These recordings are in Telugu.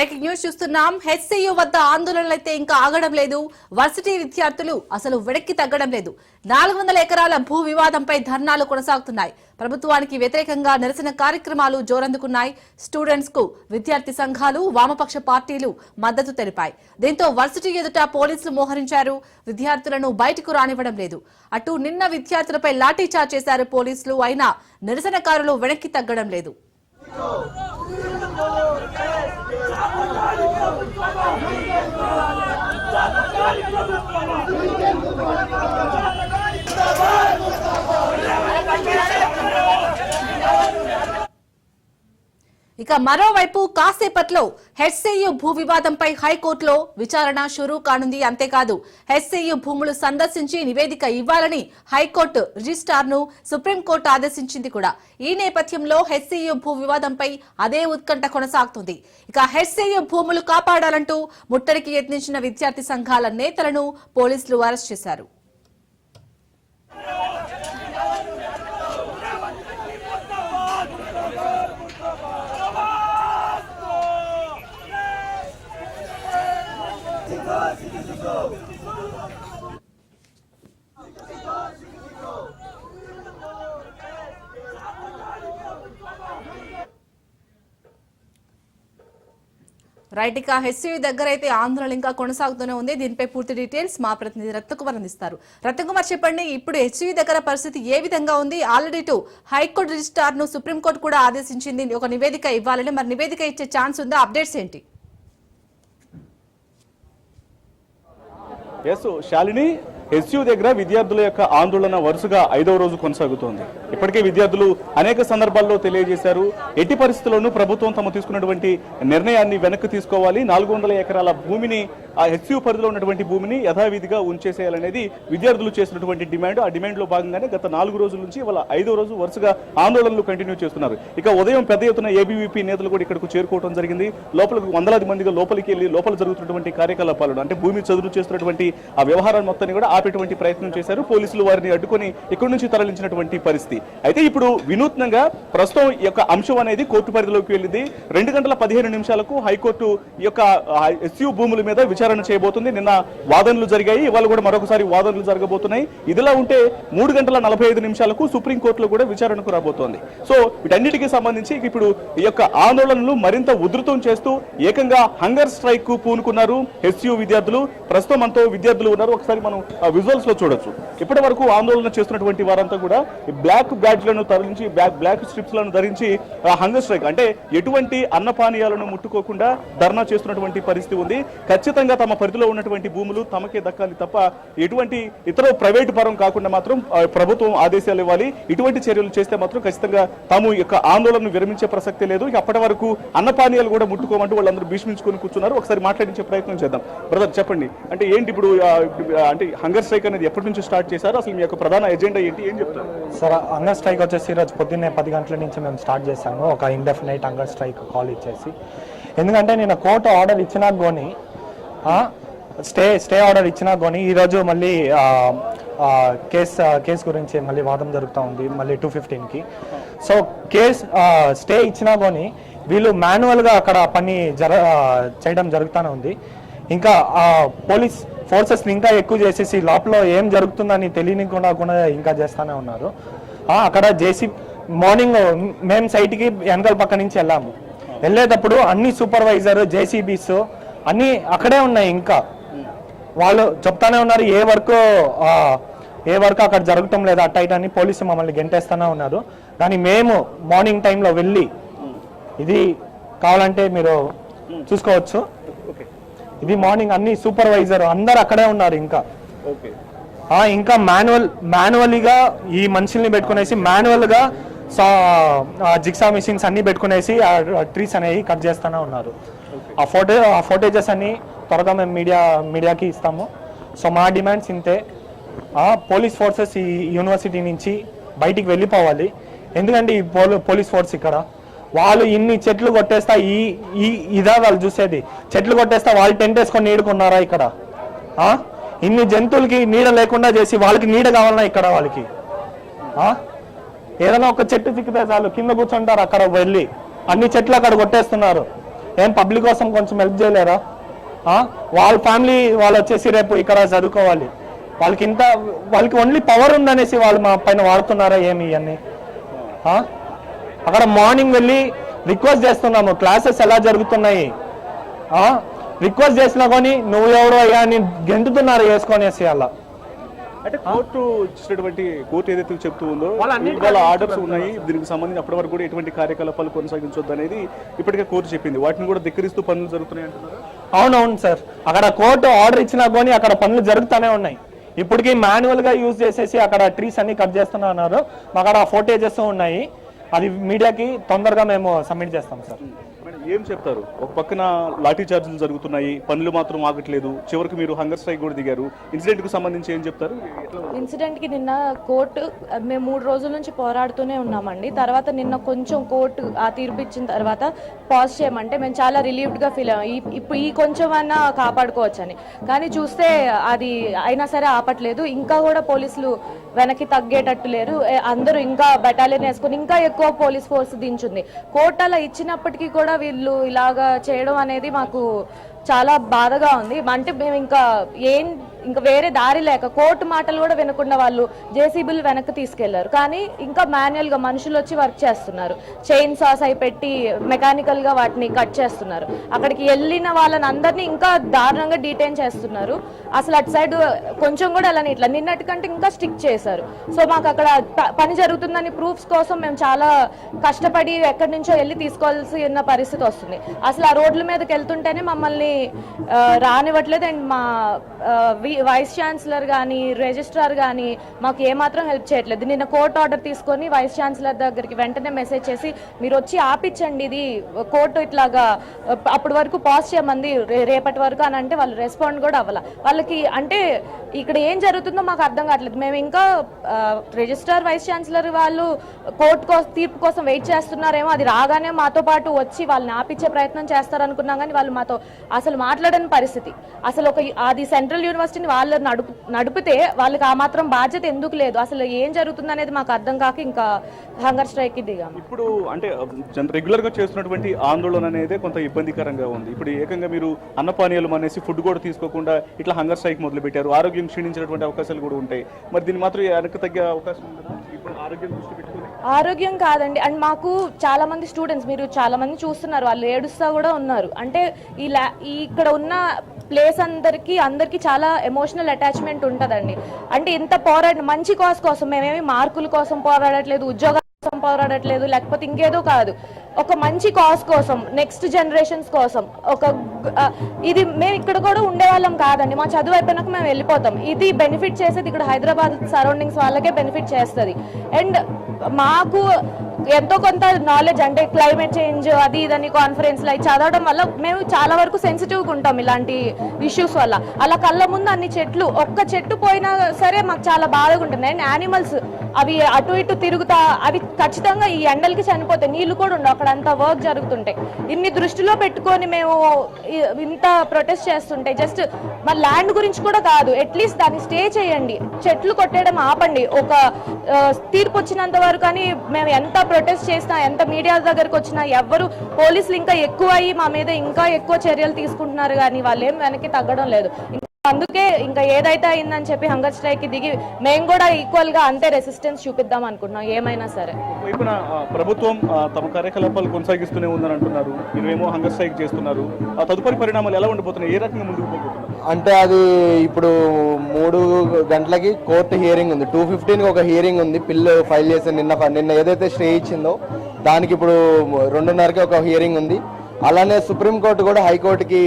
బ్రేకింగ్ న్యూస్ చూస్తున్నాం. హెచ్సియు వద్ద ఆందోళనలైతే ఇంకా ఆగడం లేదు. వర్సిటీ విద్యార్థులు అసలు వెనక్కి తగ్గడం లేదు. 400 ఎకరాల భూ వివాదంపై ధర్నాలు కొనసాగుతున్నాయి. ప్రభుత్వానికి వ్యతిరేకంగా నిరసన కార్యక్రమాలు జోరందుకున్నాయి. స్టూడెంట్స్ కు విద్యార్థి సంఘాలు, వామపక్ష పార్టీలు మద్దతు తెలిపాయి. దీంతో వర్సిటీ ఎదుట పోలీసులు మోహరించారు. విద్యార్థులను బయటకు రానివ్వడం లేదు. అటు నిన్న విద్యార్థులపై లాఠీచార్జ్ చేశారు పోలీసులు. అయినా నిరసనకారులు వెనక్కి తగ్గడం లేదు. ఇక మరోవైపు కాసేపట్లో హెచ్సియు భూ వివాదంపై హైకోర్టులో విచారణ షురూ కానుంది. అంతేకాదు హెచ్సియు భూములు సందర్శించి నివేదిక ఇవ్వాలని హైకోర్టు రిజిస్ట్రార్ను సుప్రీంకోర్టు ఆదేశించింది కూడా. ఈ నేపథ్యంలో హెచ్సియు భూ వివాదంపై అదే ఉత్కంఠ కొనసాగుతుంది. ఇక హెచ్సియు భూములు కాపాడాలంటూ ముట్టడికి యత్నించిన విద్యార్థి సంఘాల నేతలను పోలీసులు అరెస్ట్ చేశారు. రైట్, ఇక హెచ్సియు దగ్గర అయితే ఆందోళన ఇంకా కొనసాగుతూనే ఉంది. దీనిపై పూర్తి డీటెయిల్స్ మా ప్రతినిధి రత్నకుమార్ అందిస్తారు. రత్నకుమార్, చెప్పండి, ఇప్పుడు హెచ్సియు దగ్గర పరిస్థితి ఏ విధంగా ఉంది? ఆల్రెడీ హైకోర్టు రిజిస్ట్రార్ ను సుప్రీంకోర్టు కూడా ఆదేశించింది ఒక నివేదిక ఇవ్వాలని. మరి నివేదిక ఇచ్చే ఛాన్స్ ఉందా? అప్డేట్స్ ఏంటి? శాలిని, హెచ్సియు దగ్గర విద్యార్థుల యొక్క ఆందోళన వరుసగా 5వ రోజు కొనసాగుతోంది. ఇప్పటికే విద్యార్థులు అనేక సందర్భాల్లో తెలియజేశారు, ఎట్టి పరిస్థితుల్లోనూ ప్రభుత్వం తాము తీసుకున్నటువంటి నిర్ణయాన్ని వెనక్కి తీసుకోవాలి, 400 ఎకరాల భూమిని, ఆ హెచ్సియు పరిధిలో ఉన్నటువంటి భూమిని యథావిధిగా ఉంచేసేయాలనేది విద్యార్థులు చేసినటువంటి డిమాండ్. ఆ డిమాండ్ లో భాగంగానే గత 4 రోజుల నుంచి ఇవాళ 5వ రోజు వరుసగా ఆందోళనలు కంటిన్యూ చేస్తున్నారు. ఇక ఉదయం పెద్ద ఎత్తున ఏబీవీపీ నేతలు కూడా ఇక్కడకు చేరుకోవడం జరిగింది. లోపలికి వందలాది మందిగా లోపలికి వెళ్లి లోపల జరుగుతున్నటువంటి కార్యకలాపాలను, అంటే భూమి చదువు చేస్తున్నటువంటి ఆ వ్యవహారాన్ని మొత్తాన్ని కూడా ఆపేటువంటి ప్రయత్నం చేశారు. పోలీసులు వారిని అడ్డుకొని ఇక్కడి నుంచి తరలించినటువంటి పరిస్థితి. అయితే ఇప్పుడు వినూత్నంగా ప్రస్తుతం ఈ యొక్క అంశం అనేది కోర్టు పరిధిలోకి వెళ్ళింది. 2 గంటల 15 నిమిషాలకు హైకోర్టు ఈ యొక్క హెచ్సియు భూముల మీద విచారణ చేయబోతుంది. నిన్న వాదనలు జరిగాయి, ఇవాళ కూడా మరొకసారి వాదనలు జరగబోతున్నాయి. ఇదిలా ఉంటే 3 గంటల 45 నిమిషాలకు సుప్రీంకోర్టులో కూడా విచారణకు రాబోతోంది. సో వీటన్నిటికీ సంబంధించి ఇప్పుడు ఈ యొక్క ఆందోళనలు మరింత ఉధృతం చేస్తూ ఏకంగా హంగర్ స్ట్రైక్ కు పూనుకున్నారు హెచ్సియు విద్యార్థులు. ప్రస్తుతం మనతో విద్యార్థులు ఉన్నారు, ఒకసారి మనం విజువల్స్ లో చూడొచ్చు. ఇప్పటి వరకు ఆందోళన చేస్తున్నటువంటి వారంతా కూడా బ్లాక్ బ్యాడ్జ్లను తరలించి బ్లాక్ స్ట్రిప్స్ లను ధరించి హంగర్ స్ట్రైక్, అంటే ఎటువంటి అన్నపానీయాలను ముట్టుకోకుండా ధర్నా చేస్తున్నటువంటి పరిస్థితి ఉంది. ఖచ్చితంగా తమ పరిధిలో ఉన్నటువంటి భూములు తమకే దక్కాలి తప్ప ఎటువంటి ఇతర ప్రైవేటు పరం కాకుండా మాత్రం ప్రభుత్వం ఆదేశాలు ఇవ్వాలి. ఇటువంటి చర్యలు చేస్తే మాత్రం ఖచ్చితంగా తాము యొక్క ఆందోళనను విరమించే ప్రసక్తి లేదు. అప్పటి వరకు అన్నపానీయాలు కూడా ముట్టుకోమంటూ వాళ్ళందరూ భీష్మించుకొని కూర్చున్నారు. ఒకసారి మాట్లాడించే ప్రయత్నం చేద్దాం. బ్రదర్, చెప్పండి, అంటే ఏంటి ఇప్పుడు అంటే హంగర్ స్ట్రైక్ అనేది ఎప్పటి నుంచి స్టార్ట్ చేశారు? అసలు మీ యొక్క ప్రధాన ఎజెండా ఏంటి, ఏం చెప్తారు? సార్, హంగర్ స్ట్రైక్ వచ్చేసి ఈరోజు పొద్దున్నే 10 గంటల నుంచి మేము స్టార్ట్ చేశాము. ఒక ఇండెఫినైట్ హంగర్ స్ట్రైక్ కాల్ ఇచ్చేసి, ఎందుకంటే నేను కోర్టు ఆర్డర్ ఇచ్చినా కానీ స్టే ఆర్డర్ ఇచ్చినా కానీ ఈరోజు మళ్ళీ కేసు గురించి మళ్ళీ వాదం జరుగుతూ ఉంది, మళ్ళీ 215కి. సో స్టే ఇచ్చినా కానీ వీళ్ళు మాన్యువల్గా అక్కడ పని చేయడం జరుగుతూనే ఉంది. ఇంకా పోలీస్ ఫోర్సెస్ని ఇంకా ఎక్కువ చేసేసి లోపల ఏం జరుగుతుందని తెలియకుండా కూడా ఇంకా చేస్తూనే ఉన్నారు. అక్కడ మార్నింగ్ మేము సైట్కి వెనకాల పక్క నుంచి వెళ్ళేటప్పుడు అన్ని సూపర్వైజర్, జేసీబీస్ అన్నీ అక్కడే ఉన్నాయి. ఇంకా వాళ్ళు చెప్తానే ఉన్నారు ఏ వర్క్ అక్కడ జరగటం లేదు అట్ట ఇట అని. పోలీసు మమ్మల్ని గెంటేస్తూనే ఉన్నారు. కానీ మేము మార్నింగ్ టైంలో వెళ్ళి, ఇది కావాలంటే మీరు చూసుకోవచ్చు, ఇది మార్నింగ్ అన్ని సూపర్వైజర్ అందరు అక్కడే ఉన్నారు. ఇంకా మాన్యువల్గా ఈ మనుషుల్ని పెట్టుకునేసి మాన్యువల్గా జిగ్సా మిషన్స్ అన్ని పెట్టుకునేసి ఆ ట్రీస్ అనేవి కట్ చేస్తూనే ఉన్నారు. ఆ ఫోటేజెస్ అన్ని త్వరగా మేము మీడియాకి ఇస్తాము. సో మా డిమాండ్స్ ఇంతే. పోలీస్ ఫోర్సెస్ ఈ యూనివర్సిటీ నుంచి బయటికి వెళ్ళిపోవాలి. ఎందుకంటే ఈ పోలీస్ ఫోర్స్ ఇక్కడ వాళ్ళు ఇన్ని చెట్లు కొట్టేస్తా ఇదా వాళ్ళు చూసేది. చెట్లు కొట్టేస్తా వాళ్ళు టెంట్ వేసుకొని నీడుకున్నారా ఇక్కడ? ఇన్ని జంతువులకి నీడ లేకుండా చేసి వాళ్ళకి నీడ కావాలన్నా ఇక్కడ వాళ్ళకి ఏదైనా ఒక చెట్టు చిక్కితే చాలు కింద కూర్చుంటారు. అక్కడ వెళ్ళి అన్ని చెట్లు అక్కడ కొట్టేస్తున్నారు. ఏం పబ్లిక్ కోసం కొంచెం హెల్ప్ చేయలేరా? వాళ్ళ ఫ్యామిలీ వాళ్ళు వచ్చేసి రేపు ఇక్కడ చదువుకోవాలి, వాళ్ళకి ఓన్లీ పవర్ ఉందనేసి వాళ్ళు మా పైన వాడుతున్నారా ఏమి ఇవన్నీ? అక్కడ మార్నింగ్ వెళ్ళి రిక్వెస్ట్ చేస్తున్నాము, క్లాసెస్ ఎలా జరుగుతున్నాయి, రిక్వెస్ట్ చేసినా కానీ నువ్వు ఎవడో అయ్యా అని గెంటుతున్నారు వేసుకొనేసి అలా. అంటే కోర్టు ఏదైతే చెప్తూ ఉందో వాళ్ళ ఆర్డర్స్ ఉన్నాయి, దీనికి సంబంధించి అప్పటి వరకు కూడా ఎటువంటి కార్యకలాపాలు కొనసాగించొద్దు అనేది ఇప్పటికే కోర్టు చెప్పింది. వాటిని కూడా ధిక్కరిస్తూ పనులు జరుగుతున్నాయి అంటున్నారు. అవునవును సార్, అక్కడ కోర్టు ఆర్డర్ ఇచ్చినా కానీ అక్కడ పనులు జరుగుతూనే ఉన్నాయి. ఇప్పటికీ మాన్యువల్ గా యూజ్ చేసేసి అక్కడ ట్రీస్ అన్ని కట్ చేస్తున్నారు. అక్కడ ఫోటేజెస్ ఉన్నాయి, అది మీడియాకి తొందరగా మేము సబ్మిట్ చేస్తాం సార్. ఏం చెప్తారు? ఒక పక్కన లాఠీ చార్జీలు జరుగుతున్నాయి, పనులు మాత్రం ఆగట్లేదు, చివరికి మీరు హంగర్ స్ట్రైక్ కూడా దిగారు. ఇన్సిడెంట్ కు సంబంధించి ఏం చెప్తారు? ఇన్సిడెంట్ కి నిన్న కోర్టు మేము 3 రోజుల నుంచి పోరాడుతూనే ఉన్నామండి. తర్వాత నిన్న కొంచెం కోర్టు ఆ తీర్పు ఇచ్చిన తర్వాత పాజ్ చేయమంటే మేము చాలా రిలీవ్డ్ గా ఫీల్ అయ్యాం. ఇప్పుడు ఈ కొంచెం అన్నా కాపాడుకోవచ్చని, కానీ చూస్తే అది అయినా సరే ఆపట్లేదు. ఇంకా కూడా పోలీసులు వెనక్కి తగ్గేటట్టు లేరు. అందరూ ఇంకా బెటాలియన్ వేసుకుని ఇంకా ఎక్కువ పోలీస్ ఫోర్స్ దించుంది. కోర్టు అలా ఇచ్చినప్పటికీ కూడా వీళ్ళు ఇలాగా చేయడం అనేది మాకు చాలా బాధగా ఉంది. అంటే మేము ఇంకా వేరే దారి లేక కోర్టు మాటలు కూడా వినకుండా వాళ్ళు జేసీబీలు వెనక్కి తీసుకెళ్లారు. కానీ ఇంకా మాన్యువల్ గా మనుషులు వచ్చి వర్క్ చేస్తున్నారు, చైన్ సాస్ అయి పెట్టి మెకానికల్ గా వాటిని కట్ చేస్తున్నారు. అక్కడికి వెళ్ళిన వాళ్ళని అందరినీ ఇంకా దారుణంగా డీటైన్ చేస్తున్నారు. అసలు అటు సైడ్ కొంచెం కూడా అలానే ఇట్లా నిన్నటి కంటే ఇంకా స్టిక్ చేశారు. సో మాకు అక్కడ పని జరుగుతుందని ప్రూఫ్స్ కోసం మేము చాలా కష్టపడి ఎక్కడి నుంచో వెళ్ళి తీసుకోవాల్సిన పరిస్థితి వస్తుంది. అసలు ఆ రోడ్ల మీదకి వెళ్తుంటేనే మమ్మల్ని రానివ్వట్లేదు. అండ్ మా వైస్ ఛాన్సలర్ కానీ రిజిస్ట్రార్ కానీ మాకు ఏమాత్రం హెల్ప్ చేయట్లేదు. నిన్న కోర్టు ఆర్డర్ తీసుకొని వైస్ ఛాన్సలర్ దగ్గరికి వెంటనే మెసేజ్ చేసి మీరు వచ్చి ఆపించండి, ఇది కోర్టు ఇట్లాగా అప్పటి వరకు పాస్ చేయమంది రేపటి వరకు అని అంటే వాళ్ళు రెస్పాండ్ కూడా అవ్వాల. వాళ్ళకి అంటే ఇక్కడ ఏం జరుగుతుందో మాకు అర్థం కావట్లేదు. మేము ఇంకా రిజిస్ట్రార్ వైస్ ఛాన్సలర్ వాళ్ళు కోర్టు తీర్పు కోసం వెయిట్ చేస్తున్నారేమో, అది రాగానే మాతో పాటు వచ్చి వాళ్ళని ఆపించే ప్రయత్నం చేస్తారనుకున్నాం. కానీ వాళ్ళు మాతో అసలు మాట్లాడని పరిస్థితి. అసలు అది సెంట్రల్ యూనివర్సిటీని వాళ్ళు నడిపితే వాళ్ళకి ఆ మాత్రం బాధ్యత ఎందుకు లేదు? అసలు ఏం జరుగుతుంది అనేది మాకు అర్థం కాక ఇంకా హంగర్ స్ట్రైక్ కి దిగాము. ఇప్పుడు అంటే రెగ్యులర్ గా చేస్తున్నటువంటి ఆందోళన అనేది కొంత ఇబ్బందికరంగా ఉంది. ఇప్పుడు ఏకంగా మీరు అన్నపానీయాలు అనేసి ఫుడ్ కూడా తీసుకోకుండా ఇట్లా హంగర్ స్ట్రైక్ మొదలు పెట్టారు. ఆరోగ్యం క్షీణించినటువంటి అవకాశాలు కూడా ఉంటాయి. మరి దీన్ని మాత్రం వెనక్కి తగ్గే అవకాశం ఉందా? ఇప్పుడు ఆరోగ్యం దృష్టి పెట్టుకుని ఆరోగ్యం కాదండి. అండ్ మాకు చాలా మంది స్టూడెంట్స్ మీరు చాలా మంది చూస్తున్నారు, వాళ్ళు ఏడుస్తా కూడా ఉన్నారు. అంటే ఇక్కడ ఉన్న ప్లేస్ అందరికి చాలా ఎమోషనల్ అటాచ్మెంట్ ఉంటుందండి. అంటే ఇంత మంచి కాజ్ కోసం, మేమేమి మార్కుల కోసం పోరాడట్లేదు, ఉద్యోగాల కోసం పోరాడట్లేదు, లేకపోతే ఇంకేదో కాదు. ఒక మంచి కాజ్ కోసం, నెక్స్ట్ జనరేషన్స్ కోసం. ఇది మేము ఇక్కడ కూడా ఉండేవాళ్ళం కాదండి. మా చదువు అయిపోయినాక మేము వెళ్ళిపోతాం. ఇది బెనిఫిట్ చేసేది ఇక్కడ హైదరాబాద్ సరౌండింగ్స్ వాళ్ళకే బెనిఫిట్ చేస్తుంది. అండ్ మాకు ఎంతో కొంత నాలెడ్జ్, అంటే క్లైమేట్ చేంజ్ అది ఇదని కాన్ఫరెన్స్ అవి చదవడం వల్ల మేము చాలా వరకు సెన్సిటివ్గా ఉంటాం ఇలాంటి ఇష్యూస్ వల్ల. అలా కళ్ళ ముందు అన్ని చెట్లు, ఒక్క చెట్టు పోయినా సరే మాకు చాలా బాధగా ఉంటుంది. అండ్ యానిమల్స్ అవి అటు ఇటు తిరుగుతా అవి ఖచ్చితంగా ఈ ఎండలకి చనిపోతాయి. నీళ్లు కూడా ఉండవు, అక్కడ అంతా వర్క్ జరుగుతుంటాయి. ఇన్ని దృష్టిలో పెట్టుకొని మేము ఇంత ప్రొటెస్ట్ చేస్తుంటే జస్ట్ మన ల్యాండ్ గురించి కూడా కాదు, అట్లీస్ట్ దాన్ని స్టే చేయండి, చెట్లు కొట్టేయడం ఆపండి. ఒక తీర్పు వచ్చినంత వరకు కానీ మేము ఎంత ప్రొటెస్ట్ చేసినా, ఎంత మీడియా దగ్గరకు వచ్చినా ఎవ్వరు పోలీసులు ఇంకా ఎక్కువ అయ్యి మా మీద ఇంకా ఎక్కువ చర్యలు తీసుకుంటున్నారు, కానీ వాళ్ళు ఏం వెనక్కి తగ్గడం లేదు. అందుకే ఇంకా ఏదైతే అయిందని చెప్పి హంగర్ స్ట్రైక్ దిగి మేము కూడా ఈక్వల్ గా అంతే రెసిస్టెన్స్ చూపిద్దాం అనుకుంటున్నాం ఏమైనా సరే. వైపున ప్రభుత్వం తమ కార్యకలాపాలు కొనసాగిస్తూనే ఉందని అంటున్నారు, మీరేమో హంగర్ స్ట్రైక్ చేస్తున్నారు. ఆ తదుపరి పరిణామాలు ఎలా ఉండబోతున్నాయి, ఏ రకంగా ముందుకు పోబోతున్నారు? అంటే అది ఇప్పుడు 3 గంటలకి కోర్టు హియరింగ్ ఉంది, 2:15కి ఒక హియరింగ్ ఉంది. పిల్లు ఫైల్ చేసి నిన్న ఏదైతే స్టే ఇచ్చిందో దానికి ఇప్పుడు 2:30కి ఒక హియరింగ్ ఉంది. అలానే సుప్రీంకోర్టు కూడా హైకోర్టుకి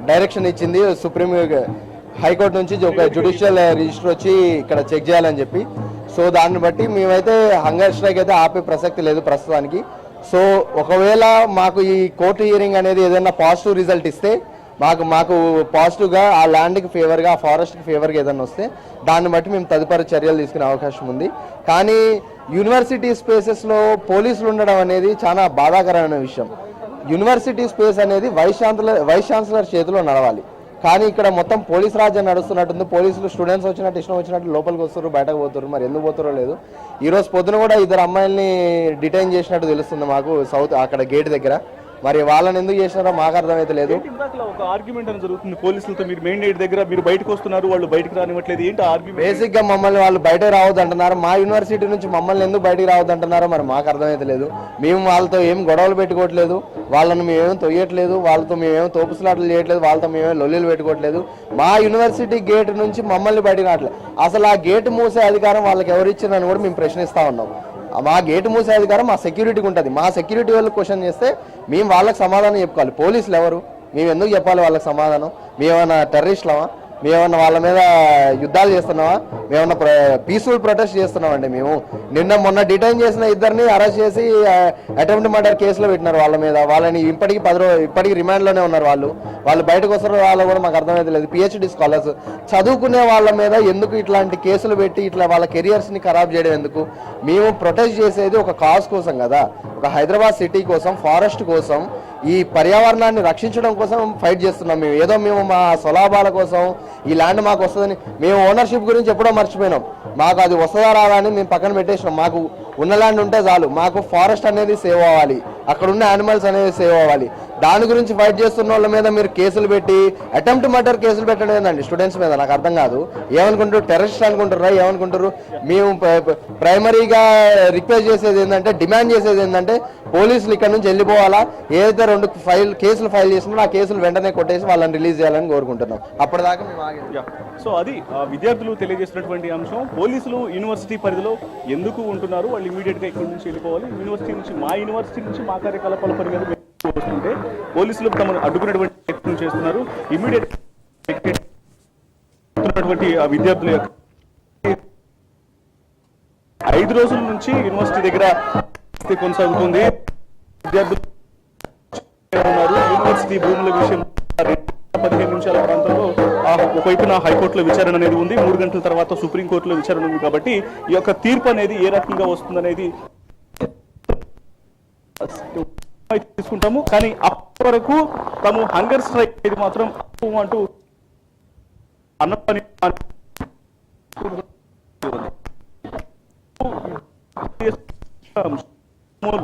డైరెక్షన్ ఇచ్చింది, హైకోర్టు నుంచి ఒక జ్యుడిషియల్ రిజిస్టర్ వచ్చి ఇక్కడ చెక్ చేయాలని చెప్పి. సో దాన్ని బట్టి మేమైతే హంగర్ స్ట్రైక్ అయితే ఆపే ప్రసక్తి లేదు ప్రస్తుతానికి. సో ఒకవేళ మాకు ఈ కోర్టు హియరింగ్ అనేది ఏదైనా పాజిటివ్ రిజల్ట్ ఇస్తే మాకు పాజిటివ్గా ఆ ల్యాండ్కి ఫేవర్గా, ఆ ఫారెస్ట్కి ఫేవర్గా ఏదైనా వస్తే దాన్ని బట్టి మేము తదుపరి చర్యలు తీసుకునే అవకాశం ఉంది. కానీ యూనివర్సిటీ స్పేసెస్లో పోలీసులు ఉండడం అనేది చాలా బాధాకరమైన విషయం. యూనివర్సిటీ స్పేస్ అనేది వైస్ ఛాన్సలర్ చేతిలో నడవాలి, కానీ ఇక్కడ మొత్తం పోలీస్ రాజ్యం నడుస్తున్నట్టుంది. పోలీసులు స్టూడెంట్స్ వచ్చినట్టు ఇష్టం వచ్చినట్టు లోపలికి వస్తారు, బయటకు పోతారు. మరి ఎందుకు పోతారో లేదు. ఈరోజు పొద్దున కూడా 2 అమ్మాయిల్ని డిటైన్ చేసినట్టు తెలుస్తుంది మాకు అక్కడ గేట్ దగ్గర. మరి వాళ్ళని ఎందుకు చేసినారో మాకు అర్థమైతే లేదు. ఇందాకలా ఒక ఆర్గ్యుమెంట్ అని జరుగుతుంది పోలీసులతో, మీరు మెయిన్ గేట్ దగ్గర మీరు బయటకు వస్తున్నారు, వాళ్ళు బయటకు రానివ్వట్లేదు, ఏంటి ఆర్గ్యుమెంట్? బేసిక్ గా మమ్మల్ని వాళ్ళు బయట రావద్దు అంటున్నారు, మా యూనివర్సిటీ నుంచి మమ్మల్ని ఎందుకు బయటికి రావద్దు అంటున్నారో మరి మాకు అర్థమైతే లేదు. మేము వాళ్ళతో ఏం గొడవలు పెట్టుకోవట్లేదు, వాళ్ళని మేమేం తొయ్యట్లేదు, వాళ్ళతో మేమేం తోపుసలాటలు చేయట్లేదు, వాళ్ళతో మేమేం లొల్లిలు పెట్టుకోవట్లేదు. మా యూనివర్సిటీ గేట్ నుంచి మమ్మల్ని బయటకు రావట్లేదు. అసలు ఆ గేట్ మూసే అధికారం వాళ్ళకి ఎవరు ఇచ్చిందని కూడా మేము ప్రశ్నిస్తా ఉన్నాం. మా గేటు మూసే అధికారం మా సెక్యూరిటీకి ఉంటుంది. మా సెక్యూరిటీ వాళ్ళు క్వశ్చన్ చేస్తే మేము వాళ్ళకి సమాధానం చెప్పుకోవాలి. పోలీసులు ఎవరు? మేము ఎందుకు చెప్పాలి వాళ్ళకి సమాధానం? మేమన్నా టెర్రరిస్టులమా? మేమన్నా వాళ్ళ మీద యుద్ధాలు చేస్తున్నావా? మేమన్నా పీస్ఫుల్ ప్రొటెస్ట్ చేస్తున్నామండి. మేము మొన్న డిటైన్ చేసిన ఇద్దరిని అరెస్ట్ చేసి అటెంప్ట్ మర్డర్ కేసులో పెట్టినారు వాళ్ళ మీద. వాళ్ళని ఇప్పటికీ రిమాండ్లోనే ఉన్నారు. వాళ్ళు బయటకు వస్తారో వాళ్ళో కూడా మాకు అర్థమైతే లేదు. పిహెచ్డి స్కాలర్స్ చదువుకునే వాళ్ళ మీద ఎందుకు ఇట్లాంటి కేసులు పెట్టి ఇట్లా వాళ్ళ కెరియర్స్ని ఖరాబ్ చేయడం ఎందుకు? మేము ప్రొటెస్ట్ చేసేది ఒక కాజ్ కోసం కదా, ఒక హైదరాబాద్ సిటీ కోసం, ఫారెస్ట్ కోసం, ఈ పర్యావరణాన్ని రక్షించడం కోసం ఫైట్ చేస్తున్నాం. మేము మా స్వలాభాల కోసం ఈ ల్యాండ్ మాకు వస్తుందని మేము ఓనర్షిప్ గురించి ఎప్పుడో మర్చిపోయినాం. మాకు అది వస్తుందా రాదా అని మేము పక్కన పెట్టేసినాం. మాకు ఉన్న ల్యాండ్ ఉంటే చాలు. మాకు ఫారెస్ట్ అనేది సేవ్ అవ్వాలి, అక్కడ ఉన్న యానిమల్స్ అనేది సేవ్ అవ్వాలి. దాని గురించి ఫైట్ చేస్తున్న వాళ్ళ మీద మీరు కేసులు పెట్టి అటెంప్ట్ మర్డర్ కేసులు పెట్టడం ఏందండి స్టూడెంట్స్ మీద? నాకు అర్థం కాదు. ఏమనుకుంటారు? టెర్రరిస్ట్ అనుకుంటారా? ఏమనుకుంటారు? మేము ప్రైమరీగా రిక్వెస్ట్ చేసేది ఏంటంటే, డిమాండ్ చేసేది ఏంటంటే, పోలీసులు ఇక్కడ నుంచి వెళ్ళిపోవాలా. ఏదైతే 2 కేసులు ఫైల్ చేసినారో ఆ కేసులు వెంటనే కొట్టేసి వాళ్ళని రిలీజ్ చేయాలని కోరుకుంటున్నాం. అప్పటిదాకా మేము సో అది విద్యార్థులు తెలియజేసినటువంటి అంశం. పోలీసులు యూనివర్సిటీ పరిధిలో ఎందుకు ఉంటున్నారు, వాళ్ళు ఇమీడియట్ గా ఇక్కడ నుంచి వెళ్ళిపోవాలి. మా యూనివర్సిటీ నుంచి మా కార్యకలాపాల పని మీద వస్తుంటే పోలీసులు తమను అడ్డుకున్నటువంటి ప్రయత్నం చేస్తున్నారు. ఇమీడియట్ విద్యార్థుల యొక్క 5 రోజుల నుంచి యూనివర్సిటీ దగ్గర కొనసాగుతుంది. విద్యార్థులు ఉన్నారు. యూనివర్సిటీ భూముల విషయం 15 నిమిషాల ప్రాంతంలో ఒకవైపున హైకోర్టులో విచారణ అనేది ఉంది, 3 గంటల తర్వాత సుప్రీంకోర్టులో విచారణ ఉంది. కాబట్టి ఈ యొక్క తీర్పు అనేది ఏ రకంగా వస్తుందనేది తీసుకుంటాము. కానీ అప్పటి వరకు తాము హంగర్ స్ట్రైక్ ఇది మాత్రం అంటూ అన్న పని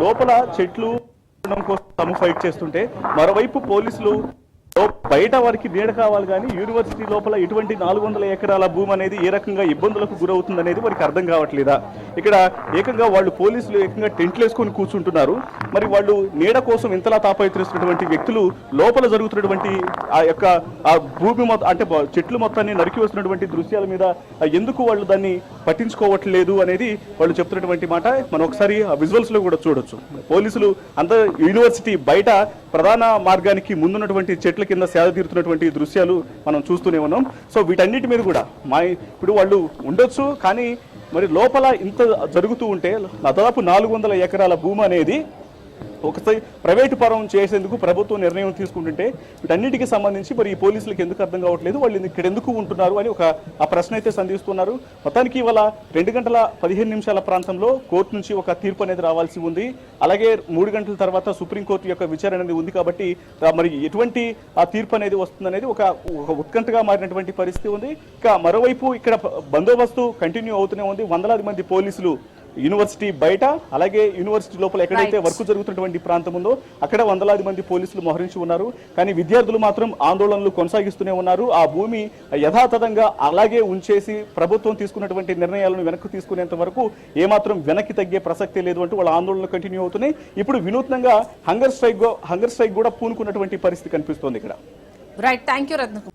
లోపల చెట్లు కోసం తాము ఫైట్ చేస్తుంటే, మరోవైపు పోలీసులు బయట వారికి నీడ కావాలి కానీ యూనివర్సిటీ లోపల ఎటువంటి 400 ఎకరాల భూమి అనేది ఏ రకంగా ఇబ్బందులకు గురవుతుంది అనేది వారికి అర్థం కావట్లేదా? ఇక్కడ ఏకంగా వాళ్ళు పోలీసులు ఏకంగా టెంట్లు వేసుకొని కూర్చుంటున్నారు. మరి వాళ్ళు నీడ కోసం ఇంతలా తాపత్రస్తున్నటువంటి వ్యక్తులు లోపల జరుగుతున్నటువంటి ఆ భూమి అంటే చెట్లు మొత్తాన్ని నరికి వస్తున్నటువంటి దృశ్యాల మీద ఎందుకు వాళ్ళు దాన్ని పట్టించుకోవట్లేదు అనేది వాళ్ళు చెప్తున్నటువంటి మాట. మనం ఒకసారి ఆ విజువల్స్ లో కూడా చూడొచ్చు. పోలీసులు అంత యూనివర్సిటీ బయట ప్రధాన మార్గానికి ముందున్నటువంటి చెట్ల కింద సేద తీరుతున్నటువంటి దృశ్యాలు మనం చూస్తూనే ఉన్నాం. సో వీటన్నిటి మీద కూడా ఇప్పుడు వాళ్ళు ఉండొచ్చు, కానీ మరి లోపల ఇంత జరుగుతూ ఉంటే దాదాపు 400 ఎకరాల భూమి అనేది ఒకసారి ప్రైవేటు పరం చేసేందుకు ప్రభుత్వం నిర్ణయం తీసుకుంటుంటే వీటన్నిటికీ సంబంధించి మరి ఈ పోలీసులకు ఎందుకు అర్థం కావట్లేదు, వాళ్ళు ఇక్కడ ఎందుకు ఉంటున్నారు అని ఆ ప్రశ్న అయితే సంధిస్తున్నారు. మొత్తానికి ఇవాళ 2 గంటల 15 నిమిషాల ప్రాంతంలో కోర్టు నుంచి ఒక తీర్పు అనేది రావాల్సి ఉంది. అలాగే 3 గంటల తర్వాత సుప్రీంకోర్టు యొక్క విచారణ అనేది ఉంది. కాబట్టి మరి ఎటువంటి ఆ తీర్పు అనేది వస్తుందనేది ఒక ఉత్కంఠగా మారినటువంటి పరిస్థితి ఉంది. ఇక మరోవైపు ఇక్కడ బందోబస్తు కంటిన్యూ అవుతూనే ఉంది. వందలాది మంది పోలీసులు యూనివర్సిటీ బయట, అలాగే యూనివర్సిటీ లోపల ఎక్కడైతే వర్క్ జరుగుతున్నటువంటి ప్రాంతం ఉందో అక్కడ వందలాది మంది పోలీసులు మోహరించి ఉన్నారు. కానీ విద్యార్థులు మాత్రం ఆందోళనలు కొనసాగిస్తూనే ఉన్నారు. ఆ భూమి యథాతథంగా అలాగే ఉంచేసి ప్రభుత్వం తీసుకున్నటువంటి నిర్ణయాలను వెనక్కి తీసుకునేంత వరకు ఏమాత్రం వెనక్కి తగ్గే ప్రసక్తే లేదు అంటూ వాళ్ళ ఆందోళనలు కంటిన్యూ అవుతున్నాయి. ఇప్పుడు వినూత్నంగా హంగర్ స్ట్రైక్ కూడా పూనుకున్నటువంటి పరిస్థితి కనిపిస్తోంది ఇక్కడ. రైట్, థ్యాంక్ యూ రత్న.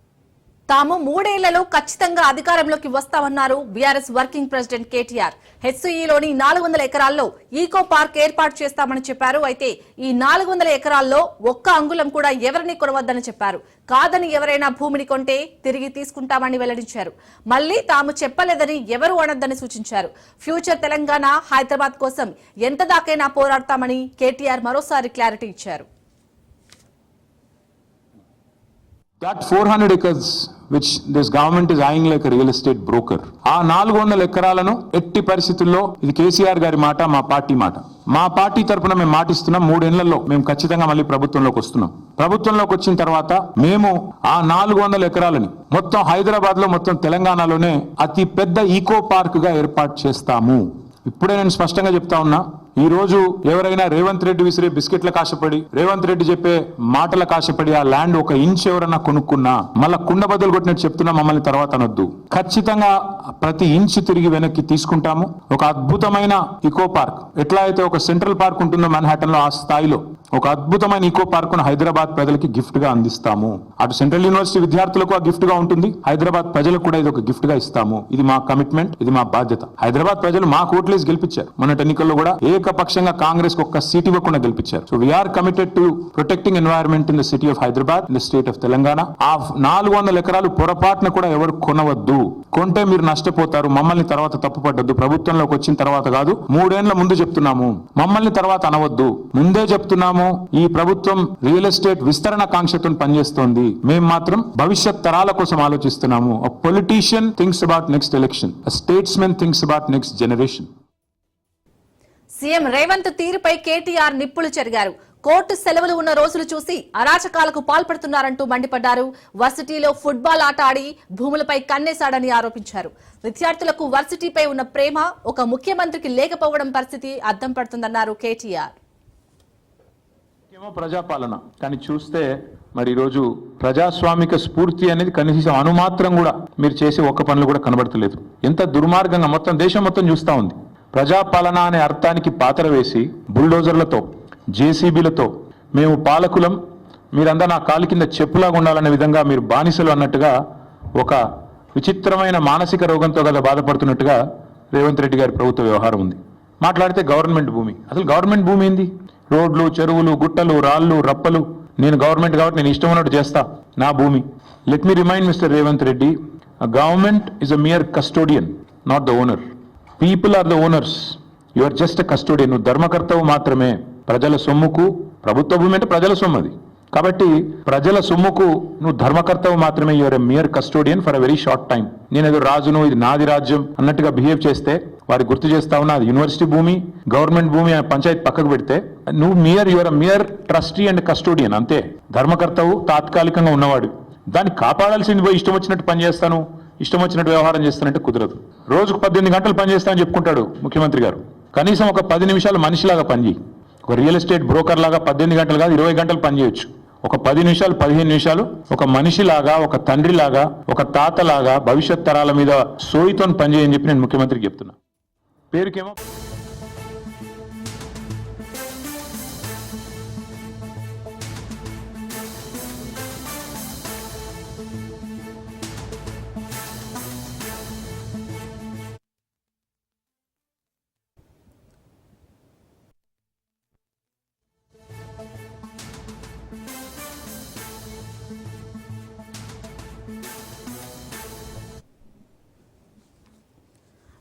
తాము 3 ఏళ్లలో ఖచ్చితంగా అధికారంలోకి వస్తామన్నారు బీఆర్ఎస్ వర్కింగ్ ప్రెసిడెంట్ కేటీఆర్. హెచ్సీఈలోని 400 ఎకరాల్లో ఈకో పార్క్ ఏర్పాటు చేస్తామని చెప్పారు. అయితే ఈ 400 ఎకరాల్లో ఒక్క అంగుళం కూడా ఎవరిని కొనవద్దని చెప్పారు. కాదని ఎవరైనా భూమిని కొంటే తిరిగి తీసుకుంటామని వెల్లడించారు. మళ్లీ తాము చెప్పలేదని ఎవరు అనొద్దని సూచించారు. ఫ్యూచర్ తెలంగాణ, హైదరాబాద్ కోసం ఎంత దాకైనా పోరాడతామని కేటీఆర్ మరోసారి క్లారిటీ ఇచ్చారు. That 400 acres which this government is eyeing like a real estate broker. ఆ 400 ఎకరాలను ఎట్టి పరిస్థితుల్లో, ఇది కేసీఆర్ గారి మాట, మా పార్టీ మాట. మా పార్టీ తరఫున మేము మాటిస్తున్నాం, 3 ఏళ్లలో మేము ఖచ్చితంగా మళ్ళీ ప్రభుత్వంలోకి వస్తున్నాం. ప్రభుత్వంలోకి వచ్చిన తర్వాత మేము ఆ 400 ఎకరాలని మొత్తం హైదరాబాద్ లో, మొత్తం తెలంగాణలోనే అతి పెద్ద ఈకో పార్క్ గా ఏర్పాటు చేస్తాము. ఇప్పుడే నేను స్పష్టంగా చెప్తా ఉన్నా, ఈ రోజు ఎవరైనా రేవంత్ రెడ్డి విసిరే బిస్కెట్లకు ఆశపడి, రేవంత్ రెడ్డి చెప్పే మాటలకు ఆశపడి ఆ ల్యాండ్ ఒక ఇంచ్ ఎవరన్నా కొనుక్కున్నా మళ్ళా కుండ బదులు కొట్టినట్టు చెప్తున్నా మమ్మల్ని తర్వాత అనొద్దు. ఖచ్చితంగా ప్రతి ఇంచ్ తిరిగి వెనక్కి తీసుకుంటాము. ఒక అద్భుతమైన ఇకో పార్క్, ఎట్లా అయితే ఒక సెంట్రల్ పార్క్ ఉంటుందో మన్హాటన్ లో, ఆ స్థాయిలో ఒక అద్భుతమైన ఈకో పార్క్ ను హైదరాబాద్ ప్రజలకి గిఫ్ట్ గా అందిస్తాము. అటు సెంట్రల్ యూనివర్సిటీ విద్యార్థులకు ఆ గిఫ్ట్ గా ఉంటుంది, హైదరాబాద్ ప్రజలకు కూడా ఇది ఒక గిఫ్ట్ గా ఇస్తాము. ఇది మా కమిట్మెంట్, ఇది మా బాధ్యత. హైదరాబాద్ ప్రజలు మా ఓట్లేసి గెలిపించారు. మొన్నటి ఎన్నికల్లో కూడా ఏకపక్షంగా కాంగ్రెస్ ఒక్క సీట్ ఇవ్వకుండా గెలిపించారు. So we are committed to protecting environment in the city of Hyderabad, in the state of Telangana. ఆ 400 ఎకరాలు పొరపాటున కూడా ఎవరు కొనవద్దు. కొంటే మీరు నష్టపోతారు. మమ్మల్ని తర్వాత తప్పుపడ్డద్దు. ప్రభుత్వంలోకి వచ్చిన తర్వాత కాదు, 3 ఏళ్ల ముందు చెప్తున్నాము. మమ్మల్ని తర్వాత అనవద్దు. ముందే చెప్తున్నాము, ఈ ప్రభుత్వం రియల్ ఎస్టేట్ విస్తరణ కాంక్షతో పనిచేస్తోంది. మేము మాత్రం భవిష్యత్ తరాల కోసం ఆలోచిస్తున్నాము. A politician thinks about next election. A statesman thinks about next generation. CM Revanth తీరుపై కేటీఆర్ నిప్పులు చెరిగారు. కోర్టు సెలవులు ఉన్న రోజులు చూసి అరాచకాలకు పాల్పడుతున్నారంటూ మండిపడ్డారు. వర్సిటీలో ఫుట్బాల్ ఆట ఆడి భూములపై కన్నేశాడని ఆరోపించారు. విద్యార్థులకు వర్సిటీపై ఉన్న ప్రేమ ఒక ముఖ్యమంత్రికి లేకపోవడం పరిస్థితి అద్దం పడుతుందన్నారు కేటీఆర్. ప్రజాపాలన కానీ చూస్తే మరి ఈరోజు ప్రజాస్వామిక స్ఫూర్తి అనేది కనీసం అణుమాత్రం కూడా మీరు చేసే ఒక్క పనులు కూడా కనబడతలేదు. ఎంత దుర్మార్గంగా మొత్తం దేశం మొత్తం చూస్తా ఉంది. ప్రజాపాలన అనే అర్థానికి పాతర వేసి బుల్డోజర్లతో, జేసీబీలతో మేము పాలకులం, మీరంతా నా కాలు కింద చెప్పులాగా ఉండాలనే విధంగా మీరు బానిసలు అన్నట్టుగా ఒక విచిత్రమైన మానసిక రోగంతో కదా బాధపడుతున్నట్టుగా రేవంత్ రెడ్డి గారి ప్రభుత్వ వ్యవహారం ఉంది. మాట్లాడితే గవర్నమెంట్ భూమి, అసలు గవర్నమెంట్ భూమి ఏంది? రోడ్లు, చెరువులు, గుట్టలు, రాళ్ళు, రప్పలు, నేను గవర్నమెంట్ కాబట్టి నేను ఇష్టం ఉన్నట్టు చేస్తా, నా భూమి. Let me remind mister Revanth Reddy, government is a mere custodian, not the owner. People are the owners, you are just a custodian. నువ్వు ధర్మకర్తవు మాత్రమే. ప్రజల సొమ్ముకు, ప్రభుత్వ భూమి అంటే ప్రజల సొమ్ము అది కాబట్టి ప్రజల సొమ్ముకు నువ్వు ధర్మకర్తవు మాత్రమే. You're a mere custodian for a very short time. నేను ఏదో రాజును, ఇది నాది రాజ్యం అన్నట్టుగా బిహేవ్ చేస్తే వారికి గుర్తు చేస్తా ఉన్నా, అది యూనివర్సిటీ భూమి, గవర్నమెంట్ భూమి, పంచాయతీ పక్కకు పెడితే నువ్వు you're a mere trustee and custodian, అంతే. ధర్మకర్తవు తాత్కాలికంగా ఉన్నవాడు, దాన్ని కాపాడాల్సింది పోయి ఇష్టం వచ్చినట్టు పనిచేస్తాను, ఇష్టం వచ్చినట్టు వ్యవహారం చేస్తానంటే కుదరదు. రోజుకు 18 గంటలు పనిచేస్తానని చెప్పుకుంటాడు ముఖ్యమంత్రి గారు. కనీసం ఒక 10 నిమిషాలు మనిషిలాగా పనిచేయి. ఒక రియల్ ఎస్టేట్ బ్రోకర్ లాగా 18 గంటలు కాదు 20 గంటలు పనిచేయచ్చు. ఒక 10 నిమిషాలు 15 నిమిషాలు ఒక మనిషిలాగా, ఒక తండ్రిలాగా, ఒక తాతలాగా భవిష్యత్ తరాల మీద సోయితో పనిచేయని చెప్పి నేను ముఖ్యమంత్రికి చెప్తున్నా. పేరుకేమో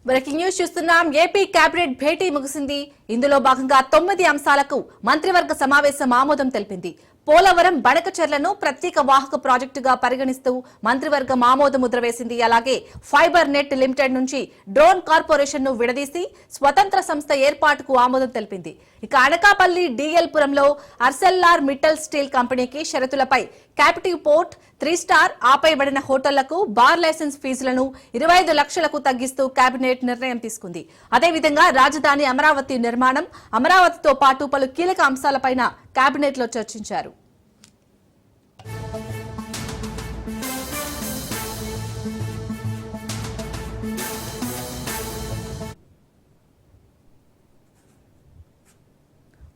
బ్రేకింగ్ న్యూస్ చూస్తున్నాం. ఏపీ కేబినెట్ భేటీ ముగిసింది. ఇందులో భాగంగా 9 అంశాలకు మంత్రివర్గ సమావేశం ఆమోదం తెలిపింది. పోలవరం బడకచెర్లను ప్రత్యేక వాహక ప్రాజెక్టుగా పరిగణిస్తూ మంత్రివర్గం ఆమోద ముద్ర వేసింది. అలాగే ఫైబర్ నెట్ లిమిటెడ్ నుంచి డ్రోన్ కార్పొరేషన్ ను విడదీసి స్వతంత్ర సంస్థ ఏర్పాటుకు ఆమోదం తెలిపింది. ఇక అనకాపల్లి డిఎల్పురంలో అర్సెల్లార్ మిట్టల్ స్టీల్ కంపెనీకి షరతులపై క్యాపిటివ్ పోర్ట్, 3 స్టార్ ఆపేయబడిన హోటళ్లకు బార్ లైసెన్స్ ఫీజులను 25 లక్షలకు తగ్గిస్తూ కేబినెట్ నిర్ణయం తీసుకుంది. అదేవిధంగా రాజధాని అమరావతి నిర్మాణం, అమరావతితో పాటు పలు కీలక అంశాలపైన కేబినెట్ లో చర్చించారు.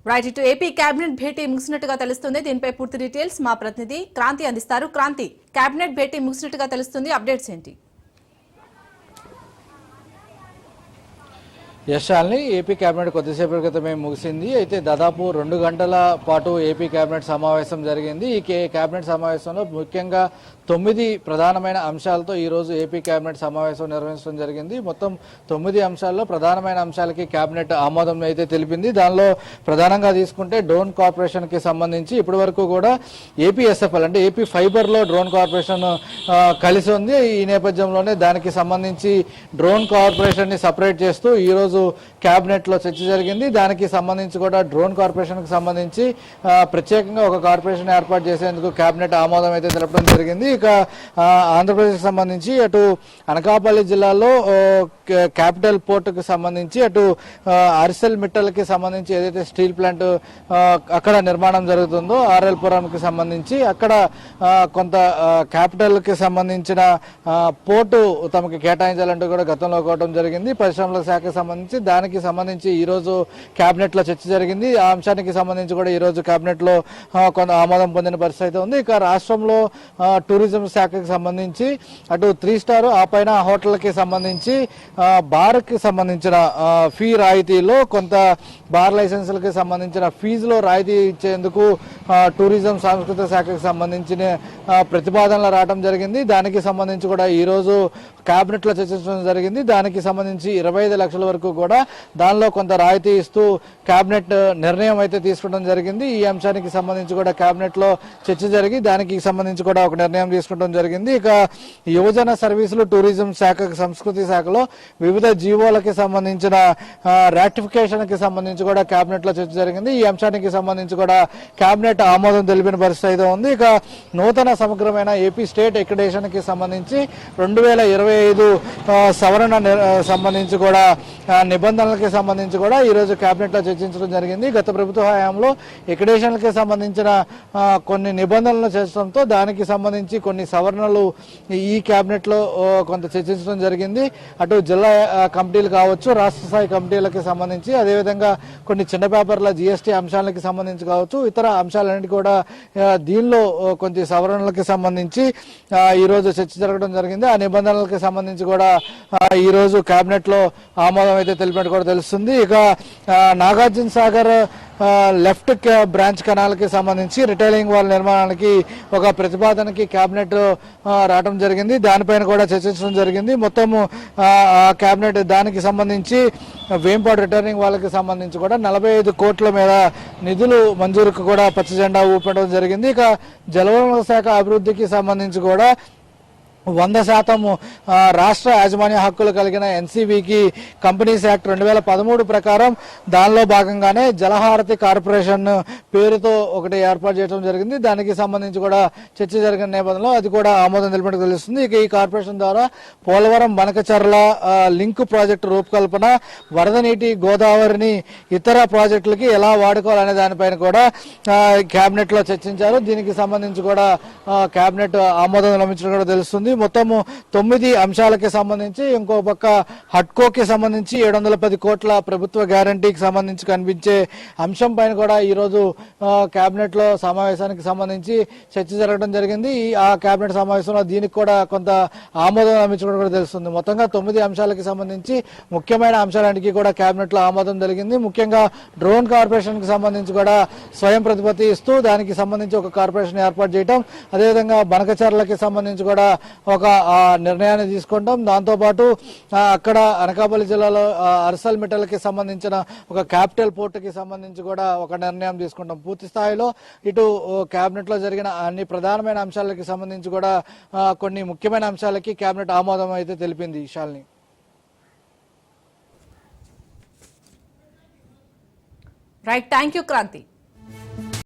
రైట్, ఇటు ఏపీ కేబినెట్ భేటీ ముగిసినట్టుగా తెలుస్తుంది. దీనిపై పూర్తి డీటెయిల్స్ మా ప్రతినిధి క్రాంతి అందిస్తారు. క్రాంతి, కేబినెట్ భేటీ ముగిసినట్టుగా తెలుస్తుంది, అప్డేట్స్ ఏంటి? యశాల్ని ఏపీ కేబినెట్ కొద్దిసేపటి క్రితమే ముగిసింది. అయితే దాదాపు 2 గంటల పాటు ఏపీ కేబినెట్ సమావేశం జరిగింది. ఈ కేబినెట్ సమావేశంలో ముఖ్యంగా 9 ప్రధానమైన అంశాలతో ఈరోజు ఏపీ కేబినెట్ సమావేశం నిర్వహించడం జరిగింది. మొత్తం 9 అంశాల్లో ప్రధానమైన అంశాలకి కేబినెట్ ఆమోదం అయితే తెలిపింది. దానిలో ప్రధానంగా తీసుకుంటే డ్రోన్ కార్పొరేషన్కి సంబంధించి ఇప్పటి వరకు కూడా ఏపీఎస్ఎఫ్ఎల్ అంటే ఏపీ ఫైబర్లో డ్రోన్ కార్పొరేషన్ కలిసి ఉంది. ఈ నేపథ్యంలోనే దానికి సంబంధించి డ్రోన్ కార్పొరేషన్ని సపరేట్ చేస్తూ ఈరోజు కేబినెట్లో చర్చ జరిగింది. దానికి సంబంధించి కూడా డ్రోన్ కార్పొరేషన్కి సంబంధించి ప్రత్యేకంగా ఒక కార్పొరేషన్ ఏర్పాటు చేసేందుకు కేబినెట్ ఆమోదం అయితే తెలపడం జరిగింది. ఇక ఆంధ్రప్రదేశ్కి సంబంధించి అటు అనకాపల్లి జిల్లాలో క్యాపిటల్ పోర్టుకు సంబంధించి అటు అరిసెల్ మిట్టల్కి సంబంధించి ఏదైతే స్టీల్ ప్లాంట్ అక్కడ నిర్మాణం జరుగుతుందో ఆర్ఎల్ పురంకి సంబంధించి అక్కడ కొంత క్యాపిటల్కి సంబంధించిన పోర్టు తమకు కేటాయించాలంటూ కూడా గతంలో కోవడం జరిగింది. పరిశ్రమల శాఖకు సంబంధించి దానికి సంబంధించి ఈ రోజు కేబినెట్ లో చర్చ జరిగింది. ఆ అంశానికి సంబంధించి కూడా ఈ రోజు కేబినెట్ లో కొంత ఆమోదం పొందిన పరిస్థితి ఉంది. ఇక రాష్ట్రంలో టూరిజం శాఖకి సంబంధించి అటు 3 స్టార్ ఆ పైన హోటల్కి సంబంధించి బార్ కి సంబంధించిన ఫీ రాయితీలో కొంత బార్ లైసెన్సులకి సంబంధించిన ఫీజులో రాయితీ ఇచ్చేందుకు టూరిజం సాంస్కృతిక శాఖకు సంబంధించిన ప్రతిపాదనలు రావడం జరిగింది. దానికి సంబంధించి కూడా ఈ రోజు కేబినెట్ లో చర్చించడం జరిగింది. దానికి సంబంధించి 25 లక్షల వరకు కూడా దానిలో కొంత రాయితీ ఇస్తూ కేబినెట్ నిర్ణయం అయితే తీసుకోవడం జరిగింది. ఈ అంశానికి సంబంధించి కూడా కేబినెట్ లో చర్చ జరిగి దానికి సంబంధించి కూడా ఒక నిర్ణయం తీసుకోవడం జరిగింది. ఇక యువజన సర్వీసులు టూరిజం శాఖ సంస్కృతి శాఖలో వివిధ జీవోలకి సంబంధించిన రాటిఫికేషన్ కి సంబంధించి కూడా కేబినెట్ లో చర్చ జరిగింది. ఈ అంశానికి సంబంధించి కూడా కేబినెట్ ఆమోదం తెలిపిన పరిస్థితి అయితే ఉంది. ఇక నూతన సమగ్రమైన ఏపీ స్టేట్ అక్రిడేషన్ కి సంబంధించి 2025 సవరణ సంబంధించి కూడా నిబంధనలకి సంబంధించి కూడా ఈ రోజు కేబినెట్ లో చర్చించడం జరిగింది. గత ప్రభుత్వ హయాంలో అక్రిడేషన్కి సంబంధించిన కొన్ని నిబంధనలు చేర్చడంతో దానికి సంబంధించి కొన్ని సవరణలు ఈ కేబినెట్ లో కొంత చర్చించడం జరిగింది. అటు జిల్లా కమిటీలు కావచ్చు, రాష్ట్ర స్థాయి కమిటీలకి సంబంధించి అదేవిధంగా కొన్ని చిన్న పేపర్ల జీఎస్టీ అంశాలకి సంబంధించి కావచ్చు, ఇతర అంశాలన్నిటి కూడా దీనిలో కొన్ని సవరణలకి సంబంధించి ఈ రోజు చర్చ జరగడం జరిగింది. ఆ నిబంధనలకి సంబంధించి కూడా ఈ రోజు కేబినెట్ లో ఆమోదం అయితే తెలిపినట్టు కూడా తెలుస్తుంది. ఇక నాగార్జున సాగర్ లెఫ్ట్ బ్రాంచ్ కెనాల్కి సంబంధించి రిటైలింగ్ వాల్ నిర్మాణానికి ఒక ప్రతిపాదనకి కేబినెట్ రావడం జరిగింది. దానిపైన కూడా చర్చించడం జరిగింది. మొత్తము కేబినెట్ దానికి సంబంధించి వేంపాడు రిటైలింగ్ వాళ్ళకి సంబంధించి కూడా 45 కోట్ల మీద నిధులు మంజూరుకు కూడా పచ్చ జెండా ఊపడం జరిగింది. ఇక జలవనరుల శాఖ అభివృద్ధికి సంబంధించి కూడా 100% రాష్ట్ర యాజమాన్య హక్కులు కలిగిన ఎన్సీబీకి కంపెనీస్ యాక్ట్ 2013 ప్రకారం దానిలో భాగంగానే జలహారతి కార్పొరేషన్ పేరుతో ఒకటి ఏర్పాటు చేయడం జరిగింది. దానికి సంబంధించి కూడా చర్చ జరిగిన నేపథ్యంలో అది కూడా ఆమోదం తెలిపినట్టు తెలుస్తుంది. ఇక ఈ కార్పొరేషన్ ద్వారా పోలవరం బనకచర్ల లింక్ ప్రాజెక్టు రూపకల్పన, వరద నీటి గోదావరిని ఇతర ప్రాజెక్టులకి ఎలా వాడుకోవాలనే దానిపైన కూడా కేబినెట్ లో చర్చించారు. దీనికి సంబంధించి కూడా కేబినెట్ ఆమోదం లభించడం కూడా తెలుస్తుంది. మొత్తము 9 అంశాలకి సంబంధించి ఇంకో పక్క హడ్కోకి సంబంధించి 710 కోట్ల ప్రభుత్వ గ్యారంటీకి సంబంధించి కనిపించే అంశం పైన కూడా ఈ రోజు కేబినెట్ లో సమావేశానికి సంబంధించి చర్చ జరగడం జరిగింది. ఆ కేబినెట్ సమావేశంలో దీనికి కూడా కొంత ఆమోదం లభించడం కూడా తెలుస్తుంది. మొత్తంగా 9 అంశాలకి సంబంధించి ముఖ్యమైన అంశాలన్నిటికీ కూడా కేబినెట్ లో ఆమోదం జరిగింది. ముఖ్యంగా డ్రోన్ కార్పొరేషన్ కి సంబంధించి కూడా స్వయం ప్రతిపత్తి ఇస్తూ దానికి సంబంధించి ఒక కార్పొరేషన్ ఏర్పాటు చేయడం, అదేవిధంగా బనకచర్లకి సంబంధించి కూడా ఒక నిర్ణయాన్ని తీసుకుంటాం. దాంతోపాటు అక్కడ అనకాపల్లి జిల్లాలో అరిసెల్ మిట్టల్కి సంబంధించిన ఒక క్యాపిటల్ పోర్టుకి సంబంధించి కూడా ఒక నిర్ణయం తీసుకుంటాం. పూర్తి స్థాయిలో ఇటు కేబినెట్ లో జరిగిన అన్ని ప్రధానమైన అంశాలకి సంబంధించి కూడా కొన్ని ముఖ్యమైన అంశాలకి కేబినెట్ ఆమోదం అయితే తెలిపింది. Shalini. Right, thank you Kranti.